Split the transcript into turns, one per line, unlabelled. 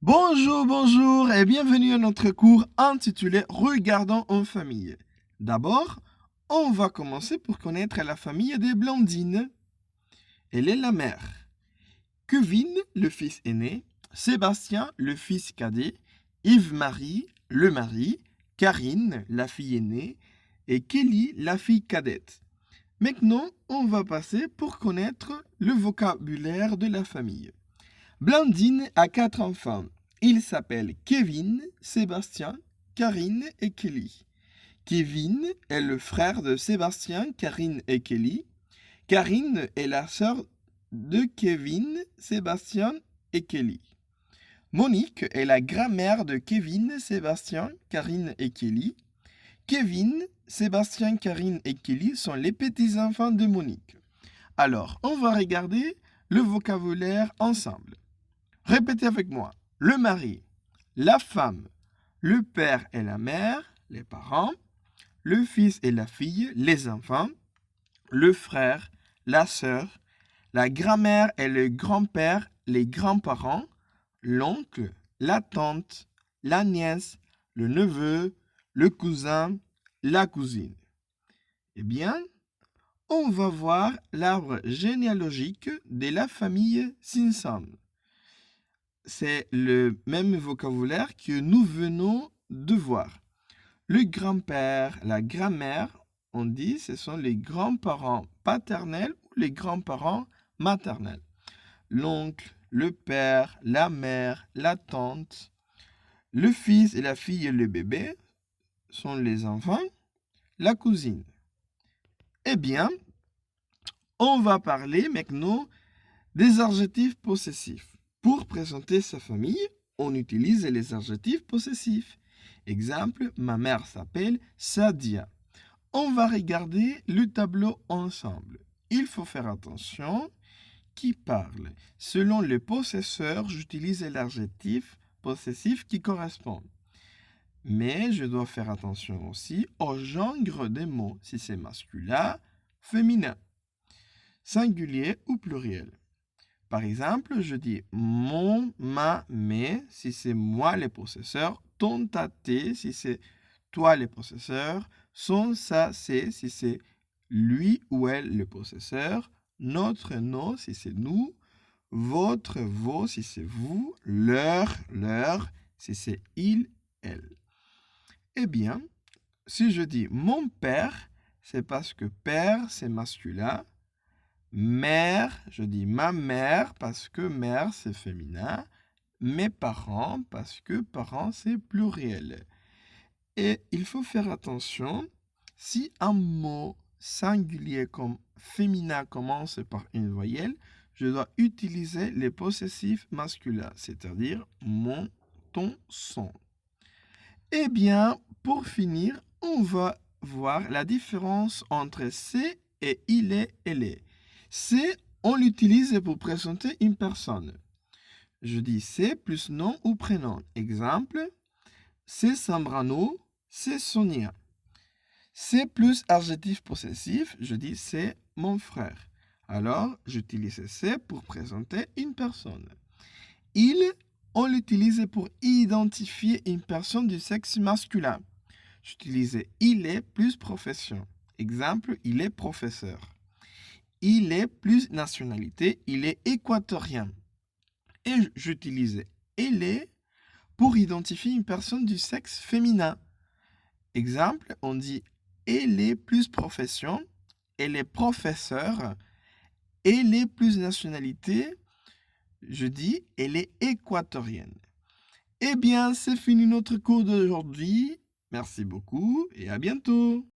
Bonjour, bonjour et bienvenue à notre cours intitulé Regardons en famille. D'abord, on va commencer pour connaître la famille des Blandines. Elle est la mère. Kevin, le fils aîné, Sébastien, le fils cadet, Yves-Marie, le mari, Karine, la fille aînée, et Kelly, la fille cadette. Maintenant, on va passer pour connaître le vocabulaire de la famille. Blandine a 4 enfants. Ils s'appellent Kevin, Sébastien, Karine et Kelly. Kevin est le frère de Sébastien, Karine et Kelly. Karine est la sœur de Kevin, Sébastien et Kelly. Monique est la grand-mère de Kevin, Sébastien, Karine et Kelly. Kevin, Sébastien, Karine et Kelly sont les petits-enfants de Monique. Alors, on va regarder le vocabulaire ensemble. Répétez avec moi. Le mari, la femme, le père et la mère, les parents, le fils et la fille, les enfants, le frère, la sœur, la grand-mère et le grand-père, les grands-parents, l'oncle, la tante, la nièce, le neveu, le cousin, la cousine. Eh bien, on va voir l'arbre généalogique de la famille Simpson. C'est le même vocabulaire que nous venons de voir. Le grand-père, la grand-mère, on dit ce sont les grands-parents paternels ou les grands-parents maternels. L'oncle, le père, la mère, la tante, le fils et la fille et le bébé sont les enfants, la cousine. Eh bien, on va parler maintenant des adjectifs possessifs. Pour présenter sa famille, on utilise les adjectifs possessifs. Exemple, ma mère s'appelle Sadia. On va regarder le tableau ensemble. Il faut faire attention qui parle. Selon le possesseur, j'utilise l'adjectif possessif qui correspond. Mais je dois faire attention aussi au genre des mots, si c'est masculin, féminin, singulier ou pluriel. Par exemple, je dis mon, ma, mes, si c'est moi le possesseur, ton, ta, tes, si c'est toi le possesseur, son, sa, c'est, si c'est lui ou elle le possesseur, notre, nos, si c'est nous, votre, vos, si c'est vous, leur, si c'est il, elle. Eh bien, si je dis mon père, c'est parce que père, c'est masculin. Mère, je dis ma mère parce que mère, c'est féminin. Mes parents parce que parents, c'est pluriel. Et il faut faire attention, si un mot singulier comme féminin commence par une voyelle, je dois utiliser les possessifs masculins, c'est-à-dire mon, ton, son. Eh bien, pour finir, on va voir la différence entre c'est et il est, elle est. C'est, on l'utilise pour présenter une personne. Je dis c'est plus nom ou prénom. Exemple, c'est Sambrano, c'est Sonia. C'est plus adjectif possessif, je dis c'est mon frère. Alors, j'utilise c'est pour présenter une personne. Il, on l'utilise pour identifier une personne du sexe masculin. J'utilise il est plus profession. Exemple, il est professeur. Il est plus nationalité, il est équatorien. Et j'utilise elle est pour identifier une personne du sexe féminin. Exemple, on dit elle est plus profession, elle est professeur, elle est plus nationalité, je dis elle est équatorienne. Eh bien, c'est fini notre cours d'aujourd'hui. Merci beaucoup et à bientôt.